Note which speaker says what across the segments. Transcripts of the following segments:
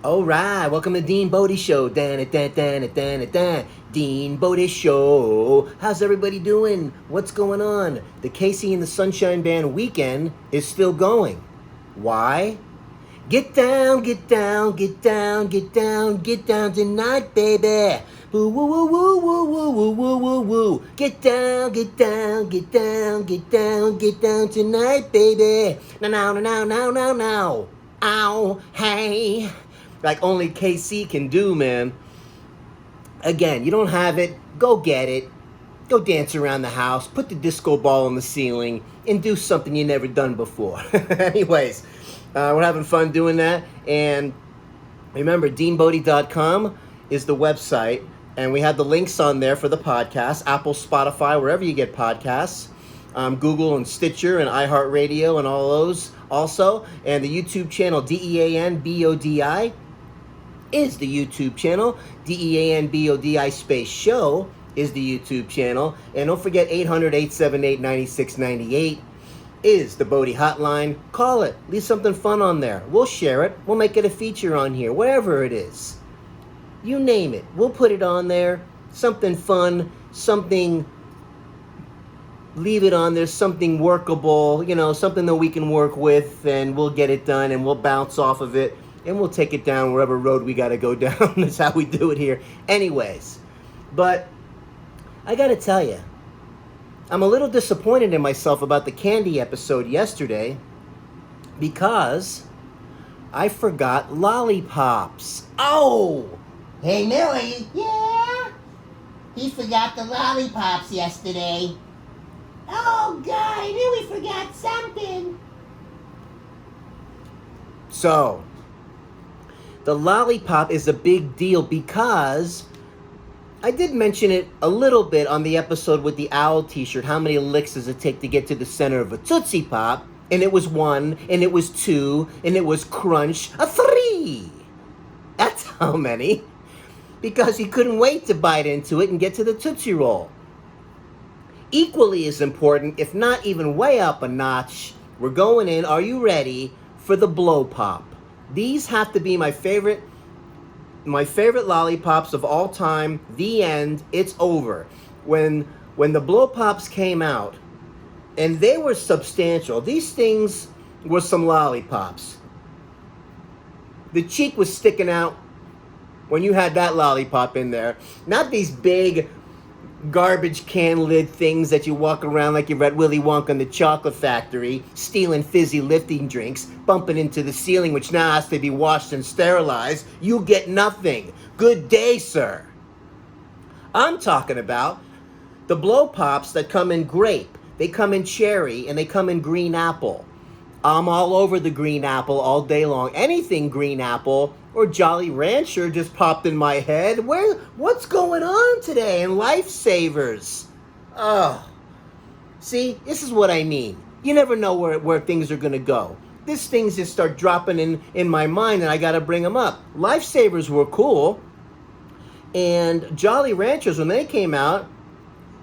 Speaker 1: All right, welcome to Dean Bodie Show. Dean Bodie Show. How's everybody doing? What's going on? The Casey and the Sunshine Band weekend is still going. Why? Get down, get down, get down, get down, get down tonight, baby. Woo woo woo woo woo woo woo woo woo woo. Get down, get down, get down, get down, get down tonight, baby. Now. Ow, hey. Like only KC can do, man. Again, you don't have it, go get it. Go dance around the house, put the disco ball on the ceiling, and do something you never done before. Anyways, we're having fun doing that. And remember, deanbodie.com is the website. And we have the links on there for the podcast, Apple, Spotify, wherever you get podcasts. Google and Stitcher and iHeartRadio and all those also. And the YouTube channel, DEANBODI, is the YouTube channel. DEANBODI space show is the YouTube channel. And don't forget 800-878-9698 is the Bodie hotline. Call it. Leave something fun on there. We'll share it. We'll make it a feature on here, wherever it is. You name it. We'll put it on there. Something fun, something, leave it on there, something workable, something that we can work with, and we'll get it done, and we'll bounce off of it, and we'll take it down wherever road we got to go down. That's how we do it here. Anyways, but I got to tell you, I'm a little disappointed in myself about the candy episode yesterday because I forgot Lollipops. Oh!
Speaker 2: Hey, Millie. Yeah? He forgot the lollipops yesterday. Oh, God, I knew he forgot something.
Speaker 1: So, the lollipop is a big deal because I did mention it a little bit on the episode with the owl t-shirt. How many licks does it take to get to the center of a Tootsie Pop? And it was 1, and it was 2, and it was crunch, a 3. That's how many. Because he couldn't wait to bite into it and get to the Tootsie Roll. Equally as important, if not even way up a notch, we're going in, are you ready, for the Blow Pop. These have to be my favorite lollipops of all time. The end, it's over. When the Blow Pops came out, and they were substantial, these things were some lollipops. The cheek was sticking out when you had that lollipop in there. Not these big garbage can lid things that you walk around like you're at Willy Wonka in the Chocolate Factory, stealing fizzy lifting drinks, bumping into the ceiling, which now has to be washed and sterilized. You get nothing. Good day, sir. I'm talking about the Blow Pops that come in grape. They come in cherry, and they come in green apple. I'm all over the green apple all day long. Anything green apple or Jolly Rancher just popped in my head. What's going on today? And Lifesavers. Oh. See, this is what I mean. You never know where things are going to go. These things just start dropping in my mind, and I got to bring them up. Lifesavers were cool. And Jolly Ranchers, when they came out,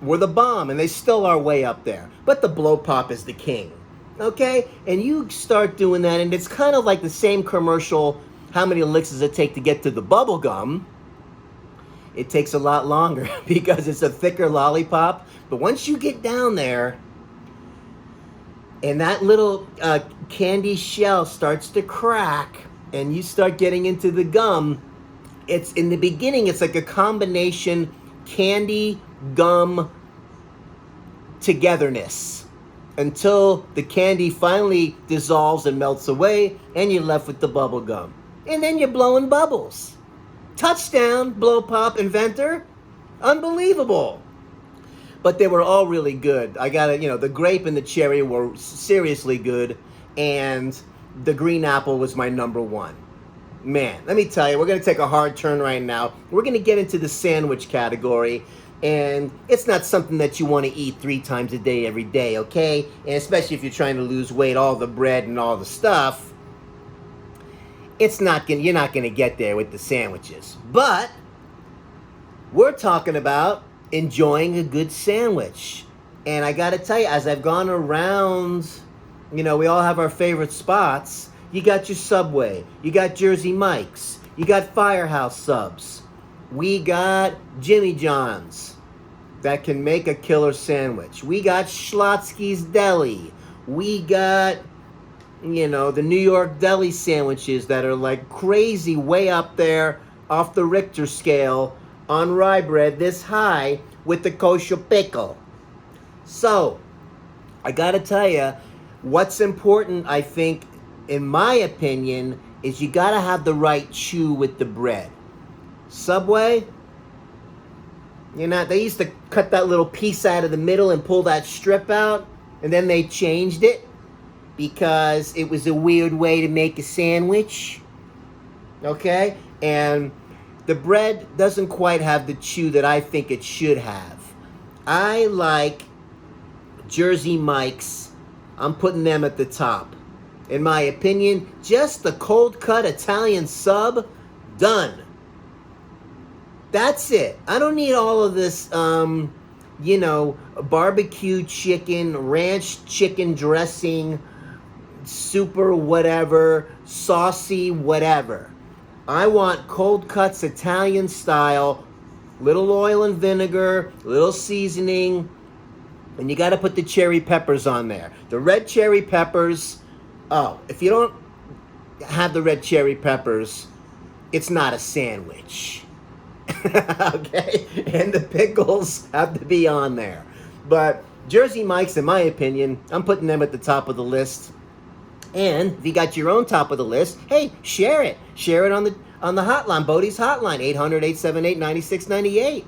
Speaker 1: were the bomb, and they still are way up there. But the Blow Pop is the king. Okay? And you start doing that, and it's kind of like the same commercial. How many licks does it take to get to the bubble gum? It takes a lot longer because it's a thicker lollipop. But once you get down there and that little candy shell starts to crack and you start getting into the gum, it's in the beginning, it's like a combination candy, gum, togetherness until the candy finally dissolves and melts away and you're left with the bubble gum. And then you're blowing bubbles. Touchdown, Blow Pop inventor. Unbelievable. But they were all really good. I got it, the grape and the cherry were seriously good. And the green apple was my number 1. Man, let me tell you, we're going to take a hard turn right now. We're going to get into the sandwich category. And it's not something that you want to eat 3 times a day every day, okay? And especially if you're trying to lose weight, all the bread and all the stuff. You're not going to get there with the sandwiches. But we're talking about enjoying a good sandwich. And I got to tell you, as I've gone around, we all have our favorite spots. You got your Subway, you got Jersey Mike's, You got Firehouse Subs. We got Jimmy John's that can make a killer sandwich. We got Schlotsky's Deli. We got, the New York deli sandwiches that are like crazy, way up there off the Richter scale on rye bread this high with the kosher pickle. So, I gotta tell you, what's important, I think, in my opinion, is you gotta have the right chew with the bread. Subway, they used to cut that little piece out of the middle and pull that strip out, and then they changed it because it was a weird way to make a sandwich. Okay? And the bread doesn't quite have the chew that I think it should have. I like Jersey Mike's. I'm putting them at the top. In my opinion, just the cold cut Italian sub, done. That's it. I don't need all of this, barbecue chicken, ranch chicken dressing, super whatever, saucy whatever. I want cold cuts Italian style, little oil and vinegar, little seasoning, and you got to put the cherry peppers on there. The red cherry peppers, if you don't have the red cherry peppers, it's not a sandwich. Okay? And the pickles have to be on there. But Jersey Mike's, in my opinion, I'm putting them at the top of the list. And if you got your own top of the list, hey, share it. Share it on the hotline, Bodie's hotline, 800-878-9698.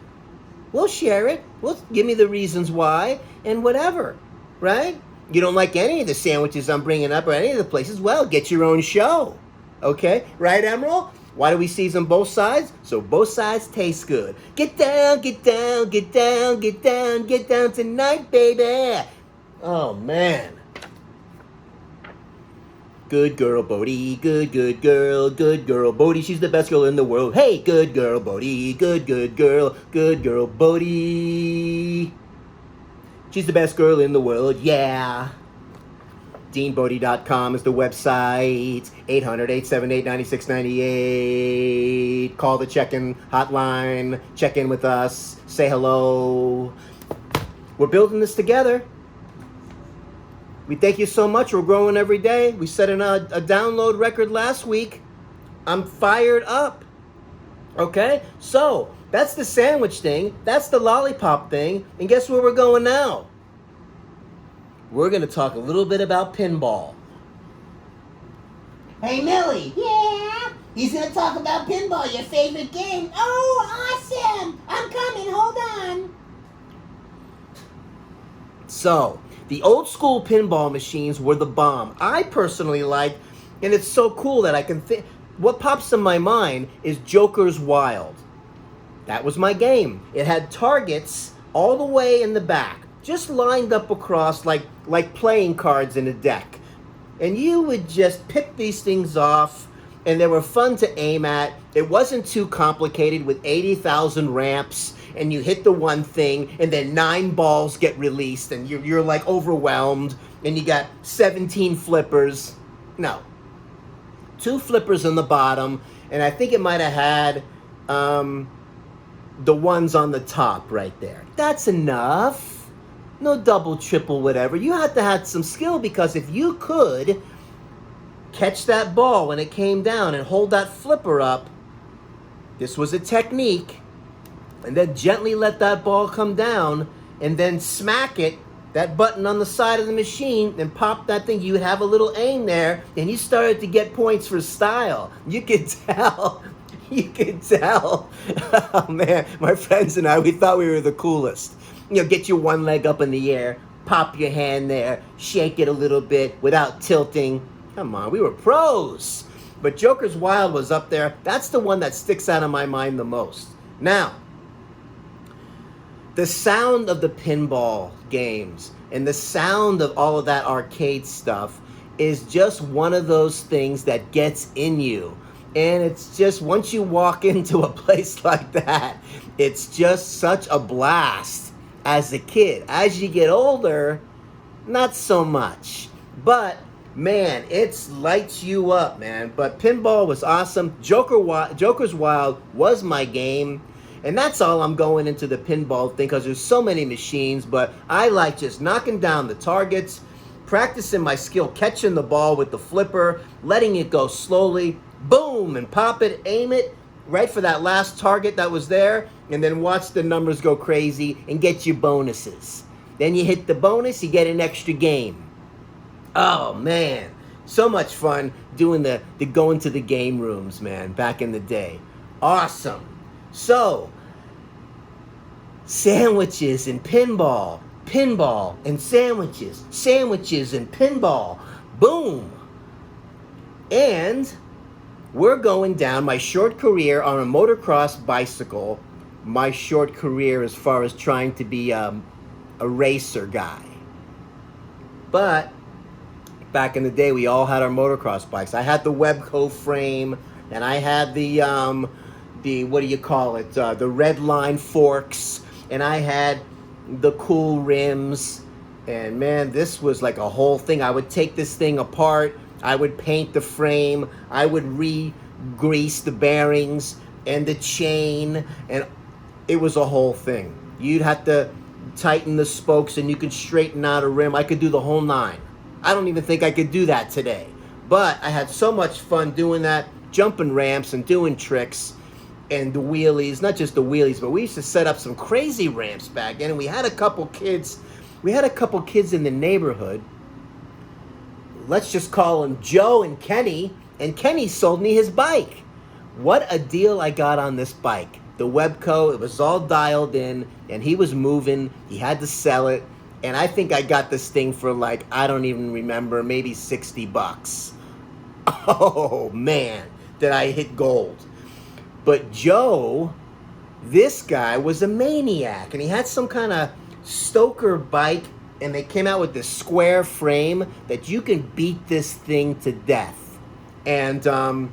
Speaker 1: We'll share it. We'll give me the reasons why and whatever, right? You don't like any of the sandwiches I'm bringing up or any of the places, well, get your own show. Okay? Right, Emerald? Why do we season both sides? So both sides taste good. Get down, get down, get down, get down, get down tonight, baby. Oh, man. Good girl, Bodie. Good girl. Good girl, Bodie. She's the best girl in the world. Hey, good girl, Bodie. Good girl. Good girl, Bodie. She's the best girl in the world. Yeah. DeanBodie.com is the website. 800-878-9698. Call the check-in hotline. Check in with us. Say hello. We're building this together. We thank you so much. We're growing every day. We set a download record last week. I'm fired up. Okay? So, that's the sandwich thing. That's the lollipop thing. And guess where we're going now? We're going to talk a little bit about pinball.
Speaker 2: Hey, Millie. Yeah? He's going to talk about pinball, your favorite game. Oh, awesome. I'm coming. Hold on.
Speaker 1: So, the old school pinball machines were the bomb. I personally like, and it's so cool that I can think, what pops in my mind is Joker's Wild. That was my game. It had targets all the way in the back, just lined up across like playing cards in a deck. And you would just pick these things off, and they were fun to aim at. It wasn't too complicated with 80,000 ramps, and you hit the one thing, and then 9 balls get released, and you're like overwhelmed, and you got 17 flippers. No. 2 flippers on the bottom, and I think it might have had the ones on the top right there. That's enough. No double, triple, whatever. You had to have some skill, because if you could catch that ball when it came down and hold that flipper up, this was a technique, and then gently let that ball come down and then smack it, that button on the side of the machine, and pop that thing. You would have a little aim there, and you started to get points for style. You could tell. You could tell. Oh, man. My friends and I, we thought we were the coolest. Get your one leg up in the air, pop your hand there, shake it a little bit without tilting. Come on, we were pros. But Joker's Wild was up there. That's the one that sticks out of my mind the most. Now, the sound of the pinball games and the sound of all of that arcade stuff is just one of those things that gets in you. And it's just, once you walk into a place like that, it's just such a blast as a kid. As you get older, not so much. But Man, it lights you up, man. But pinball was awesome. Joker's Wild was my game. And that's all I'm going into the pinball thing because there's so many machines. But I like just knocking down the targets, practicing my skill, catching the ball with the flipper, letting it go slowly, boom, and pop it, aim it right for that last target that was there, and then watch the numbers go crazy and get you bonuses. Then you hit the bonus, you get an extra game. Oh man, so much fun doing the going to the game rooms, man, back in the day. Awesome. So, sandwiches and pinball, pinball and sandwiches, sandwiches and pinball, boom. And we're going down my short career on a motocross bicycle, my short career as far as trying to be a racer guy. But back in the day, we all had our motocross bikes. I had the Webco frame, and I had the what do you call it? The red line forks, and I had the cool rims. And man, this was like a whole thing. I would take this thing apart. I would paint the frame. I would re-grease the bearings and the chain, and it was a whole thing. You'd have to tighten the spokes, and you could straighten out a rim. I could do the whole nine. I don't even think I could do that today. But I had so much fun doing that, jumping ramps and doing tricks and the wheelies. Not just the wheelies, but we used to set up some crazy ramps back then. And we had a couple kids. We had a couple kids in the neighborhood. Let's just call them Joe and Kenny. And Kenny sold me his bike. What a deal I got on this bike. The Webco, it was all dialed in, and he was moving. He had to sell it. And I think I got this thing for like, I don't even remember, maybe $60. Oh man, did I hit gold. But Joe, this guy was a maniac, and he had some kind of stoker bike, and they came out with this square frame that you can beat this thing to death. And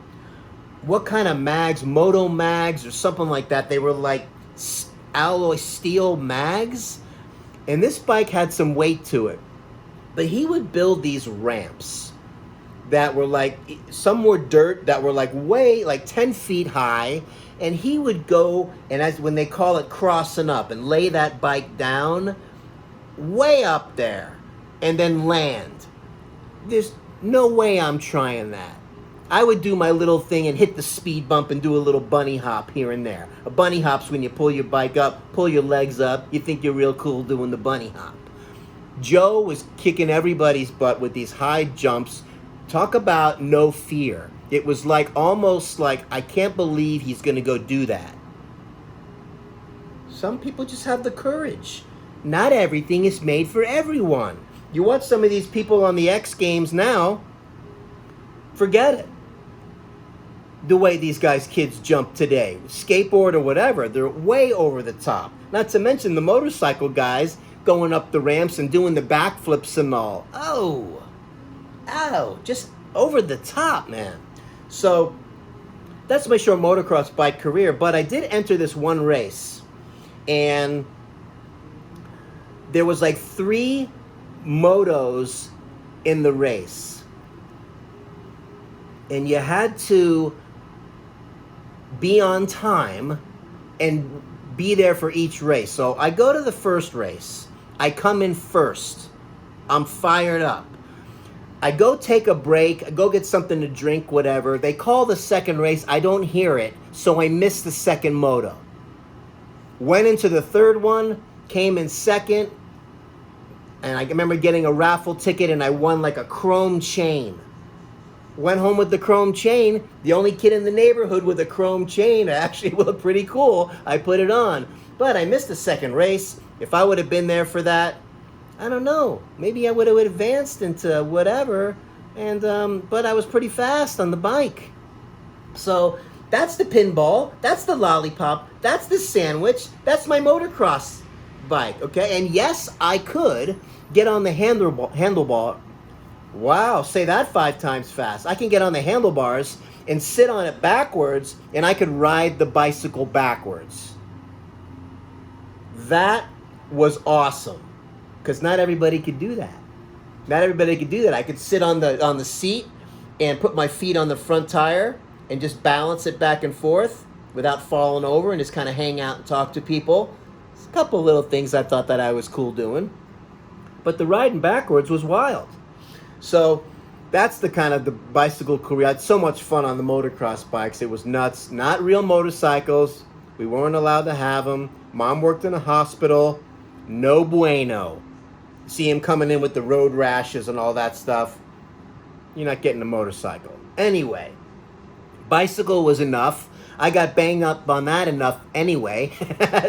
Speaker 1: what kind of mags, Moto mags or something like that, they were like alloy steel mags. And this bike had some weight to it. But he would build these ramps that were like, some were dirt that were like way, like 10 feet high. And he would go, and as when they call it crossing up, and lay that bike down way up there and then land. There's no way I'm trying that. I would do my little thing and hit the speed bump and do a little bunny hop here and there. A bunny hop's when you pull your bike up, pull your legs up, you think you're real cool doing the bunny hop. Joe was kicking everybody's butt with these high jumps. Talk about no fear. It was like almost like, I can't believe he's going to go do that. Some people just have the courage. Not everything is made for everyone. You watch some of these people on the X Games now, forget it. The way these kids jump today, skateboard or whatever, they're way over the top. Not to mention the motorcycle guys going up the ramps and doing the backflips and all. Oh, just over the top, man. So that's my short motocross bike career. But I did enter this one race, and there was like 3 motos in the race, and you had to be on time and be there for each race. So I go to the first race. I come in first. I'm fired up. I go take a break. I go get something to drink, whatever. They call the second race. I don't hear it, so I miss the second moto. Went into the third one, came in second, and I remember getting a raffle ticket, and I won like a chrome chain. Went home with the chrome chain. The only kid in the neighborhood with a chrome chain. It actually looked pretty cool. I put it on. But I missed the second race. If I would have been there for that, I don't know. Maybe I would have advanced into whatever. And but I was pretty fast on the bike. So that's the pinball. That's the lollipop. That's the sandwich. That's my motocross bike. Okay? And yes, I could get on the handlebar. Wow, say that 5 times fast. I can get on the handlebars and sit on it backwards, and I could ride the bicycle backwards. That was awesome, because not everybody could do that. Not everybody could do that. I could sit on the seat and put my feet on the front tire and just balance it back and forth without falling over and just kind of hang out and talk to people. It's a couple little things I thought that I was cool doing. But the riding backwards was wild. So that's the kind of the bicycle career. I had so much fun on the motocross bikes. It was nuts. Not real motorcycles. We weren't allowed to have them. Mom worked in a hospital. No bueno. See him coming in with the road rashes and all that stuff. You're not getting a motorcycle. Anyway, bicycle was enough. I got banged up on that enough anyway.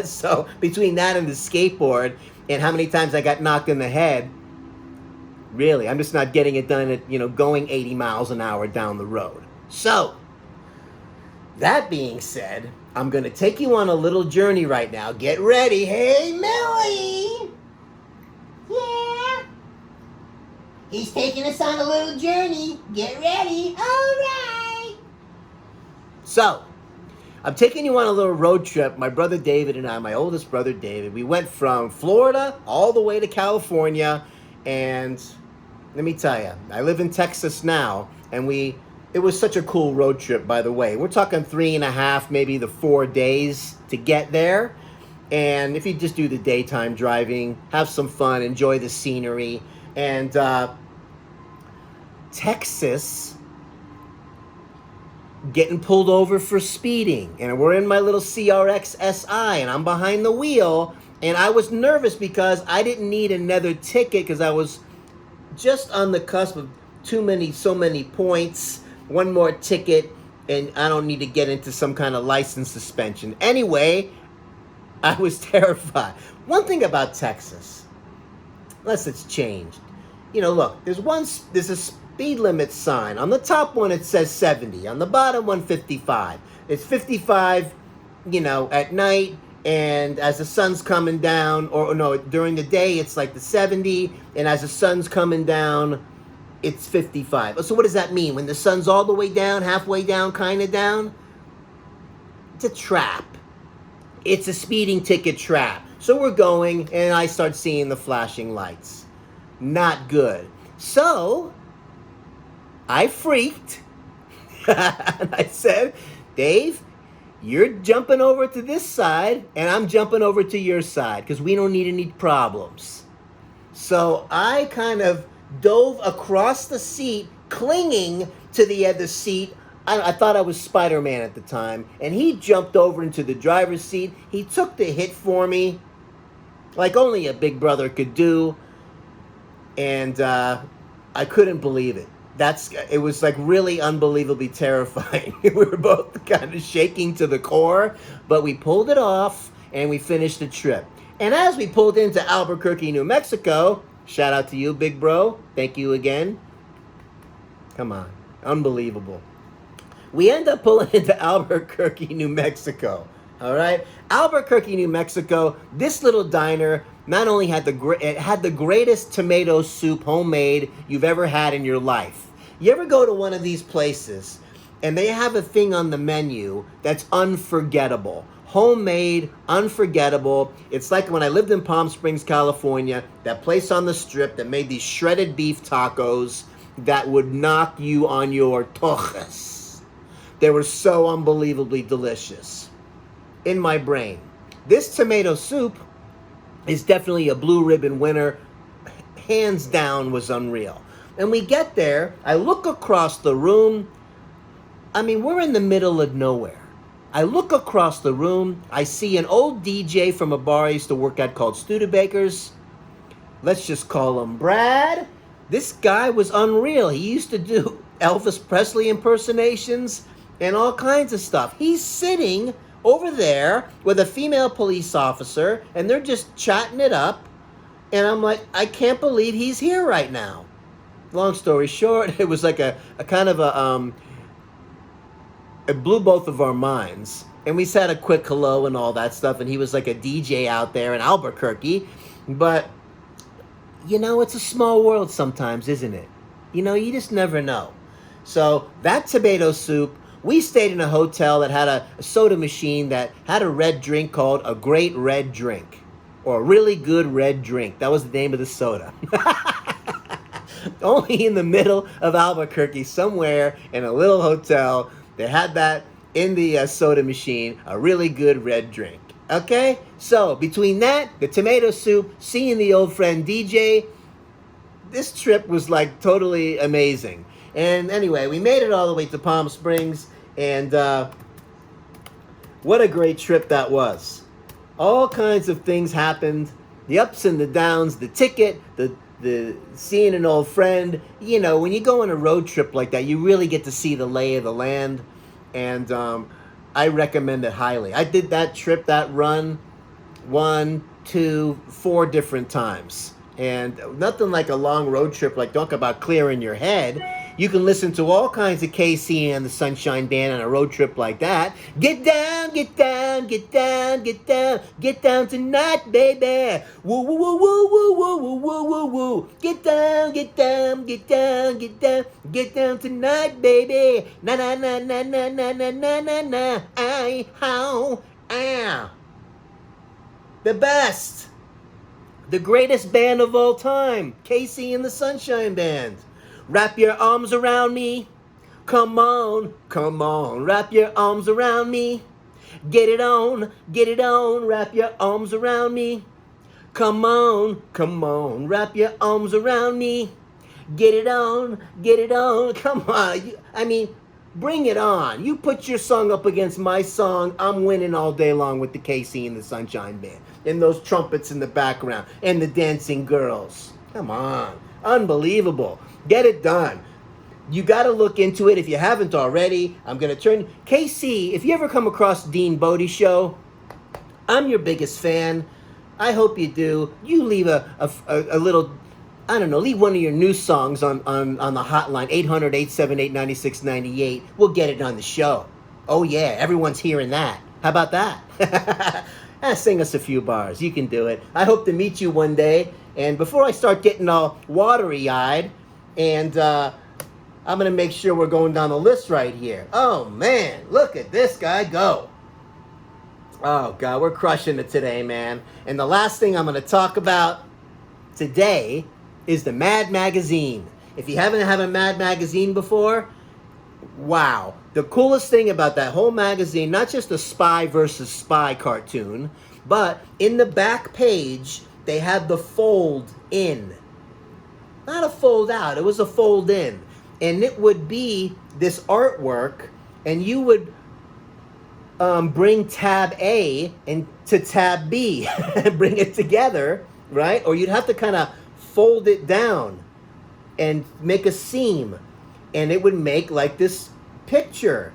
Speaker 1: So between that and the skateboard and how many times I got knocked in the head, really, I'm just not getting it done at, going 80 miles an hour down the road. So, that being said, I'm going to take you on a little journey right now. Get ready. Hey, Millie!
Speaker 2: Yeah. He's taking us on a little journey. Get ready. All right.
Speaker 1: So, I'm taking you on a little road trip. My brother David and I, my oldest brother David, we went from Florida all the way to California. And let me tell you, I live in Texas now. And it was such a cool road trip, by the way. We're talking 3.5, maybe the 4 days to get there. And if you just do the daytime driving, have some fun, enjoy the scenery. And Texas, getting pulled over for speeding. And we're in my little CRX SI, and I'm behind the wheel. And I was nervous because I didn't need another ticket because I was just on the cusp of so many points. One more ticket, and I don't need to get into some kind of license suspension. Anyway, I was terrified. One thing about Texas, unless it's changed, look, there's a speed limit sign. On the top one, it says 70. On the bottom one, 55. It's 55, at night, and as the sun's coming down, or no, during the day, it's like the 70, and as the sun's coming down, it's 55. So what does that mean? When the sun's all the way down, halfway down, kind of down? It's a trap. It's a speeding ticket trap. So we're going, and I start seeing the flashing lights. Not good. So, I freaked. And I said, Dave, you're jumping over to this side, and I'm jumping over to your side, because we don't need any problems. So I kind of dove across the seat, clinging to the other seat. I thought I was Spider-Man at the time. And he jumped over into the driver's seat. He took the hit for me, like only a big brother could do. And I couldn't believe it. It was like really unbelievably terrifying. We were both kind of shaking to the core, but we pulled it off and we finished the trip. And as we pulled into Albuquerque, New Mexico, shout out to you, big bro. Thank you again. Come on. Unbelievable. We end up pulling into Albuquerque, New Mexico. All right? Albuquerque, New Mexico, this little diner not only had the greatest tomato soup homemade you've ever had in your life. You ever go to one of these places and they have a thing on the menu that's unforgettable? Homemade, unforgettable. It's like when I lived in Palm Springs, California, that place on the strip that made these shredded beef tacos that would knock you on your tojas. They were so unbelievably delicious. In my brain. This tomato soup is definitely a blue ribbon winner. Hands down, was unreal. And we get there, I look across the room. I mean, we're in the middle of nowhere. I look across the room, I see an old DJ from a bar I used to work at called Studebaker's. Let's just call him Brad. This guy was unreal. He used to do Elvis Presley impersonations and all kinds of stuff. He's sitting over there with a female police officer, and they're just chatting it up. And I'm like, I can't believe he's here right now. Long story short, it was like a kind of it blew both of our minds. And we said a quick hello and all that stuff, and he was like a DJ out there in Albuquerque. But, it's a small world sometimes, isn't it? You just never know. So that tomato soup, we stayed in a hotel that had a soda machine that had a red drink called a Great Red Drink. Or a really good red drink. That was the name of the soda. only in the middle of Albuquerque, somewhere in a little hotel. They had that in the soda machine, a really good red drink. Okay? So, between that, the tomato soup, seeing the old friend DJ, this trip was like totally amazing. And anyway, we made it all the way to Palm Springs, and what a great trip that was. All kinds of things happened, the ups and the downs, the ticket, the seeing an old friend. You know, when you go on a road trip like that, you really get to see the lay of the land, and I recommend it highly. I did that trip, that run, 1, 2, 4 different times. And nothing like a long road trip, like talk about clearing your head. You can listen to all kinds of KC and the Sunshine Band on a road trip like that. Get down, get down, get down, get down, get down tonight, baby. Woo, woo, woo, woo, woo, woo, woo, woo, woo, woo. Get down, get down, get down, get down, get down tonight, baby. Na na na na na na na na na na. I how the best. The greatest band of all time, Casey and the Sunshine Band. Wrap your arms around me. Come on, come on, wrap your arms around me. Get it on, wrap your arms around me. Come on, wrap your arms around me. Get it on, come on. I mean, bring it on. You put your song up against my song, I'm winning all day long with the Casey and the Sunshine Band. And those trumpets in the background. And the dancing girls. Come on. Unbelievable. Get it done. You got to look into it if you haven't already. I'm going to turn... KC, if you ever come across Dean Bodie's show, I'm your biggest fan. I hope you do. You leave a little... I don't know, leave one of your new songs on the hotline, 800-878-9698. We'll get it on the show. Oh, yeah, everyone's hearing that. How about that? Sing us a few bars. You can do it. I hope to meet you one day. And before I start getting all watery-eyed, and I'm going to make sure we're going down the list right here. Oh, man, look at this guy go. Oh, God, we're crushing it today, man. And the last thing I'm going to talk about today is the Mad Magazine. If you haven't had a Mad Magazine before, wow. The coolest thing about that whole magazine, not just a spy versus spy cartoon, but in the back page, they had the fold in. Not a fold out, it was a fold in. And it would be this artwork, and you would bring tab A and to tab B and bring it together, right? Or you'd have to kind of fold it down and make a seam, and it would make like this picture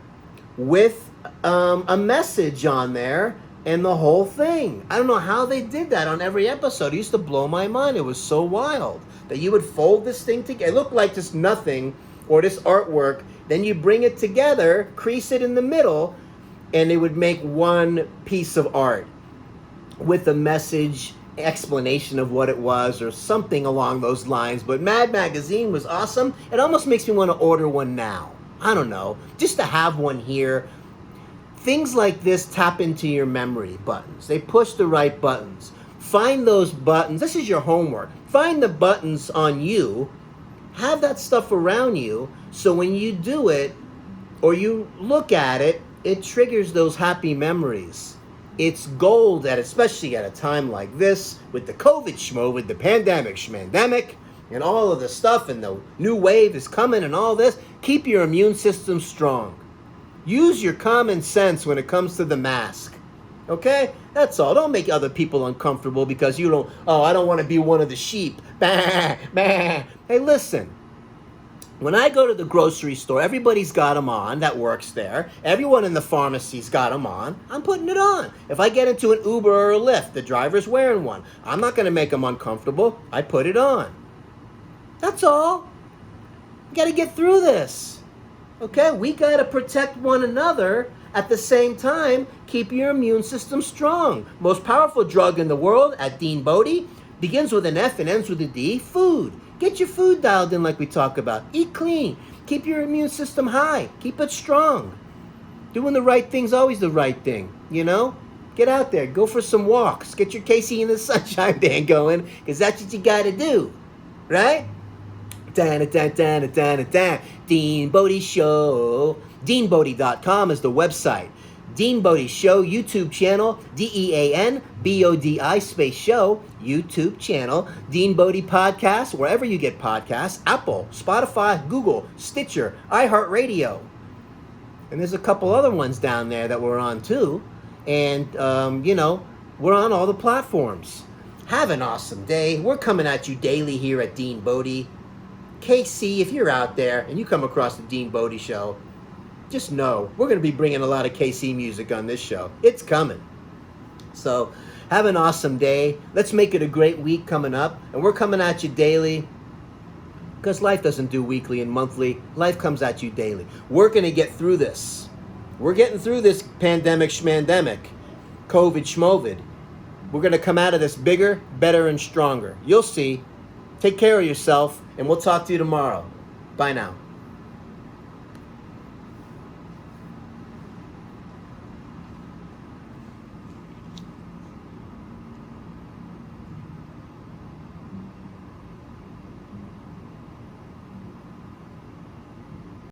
Speaker 1: with a message on there and the whole thing. I don't know how they did that on every episode. It used to blow my mind. It was so wild that you would fold this thing together. It looked like just nothing, or this artwork. Then you bring it together, crease it in the middle, and it would make one piece of art with a message, explanation of what it was, or something along those lines. But Mad Magazine was awesome. It almost makes me want to order one now. I don't know, just to have one here. Things like this tap into your memory buttons. They push the right buttons. Find those buttons. This is your homework. Find the buttons on you. Have that stuff around you, so when you do it or you look at it, it triggers those happy memories. It's gold, especially at a time like this, with the COVID schmo, with the pandemic, and all of the stuff, and the new wave is coming and all this. Keep your immune system strong. Use your common sense when it comes to the mask. Okay? That's all. Don't make other people uncomfortable because you don't, I don't want to be one of the sheep. Bah, bah. Hey, listen. When I go to the grocery store, everybody's got them on that works there. Everyone in the pharmacy's got them on. I'm putting it on. If I get into an Uber or a Lyft, the driver's wearing one. I'm not going to make them uncomfortable. I put it on. That's all. You got to get through this. Okay? We got to protect one another. At the same time, keep your immune system strong. Most powerful drug in the world, at Dean Bodie, begins with an F and ends with a D, food. Get your food dialed in like we talk about. Eat clean. Keep your immune system high. Keep it strong. Doing the right thing's always the right thing, you know? Get out there. Go for some walks. Get your Casey and the Sunshine Band going, because that's what you got to do, right? Dean Bodie Show. DeanBodie.com is the website. Dean Bodie Show YouTube channel. DeanBodi space show YouTube channel. Dean Bodie Podcast, wherever you get podcasts. Apple, Spotify, Google, Stitcher, iHeartRadio. And there's a couple other ones down there that we're on too. And, we're on all the platforms. Have an awesome day. We're coming at you daily here at Dean Bodie. KC, if you're out there and you come across the Dean Bodie Show, just know we're going to be bringing a lot of KC music on this show. It's coming. So have an awesome day. Let's make it a great week coming up. And we're coming at you daily because life doesn't do weekly and monthly. Life comes at you daily. We're going to get through this. We're getting through this pandemic schmandemic, COVID schmovid. We're going to come out of this bigger, better, and stronger. You'll see. Take care of yourself, and we'll talk to you tomorrow. Bye now.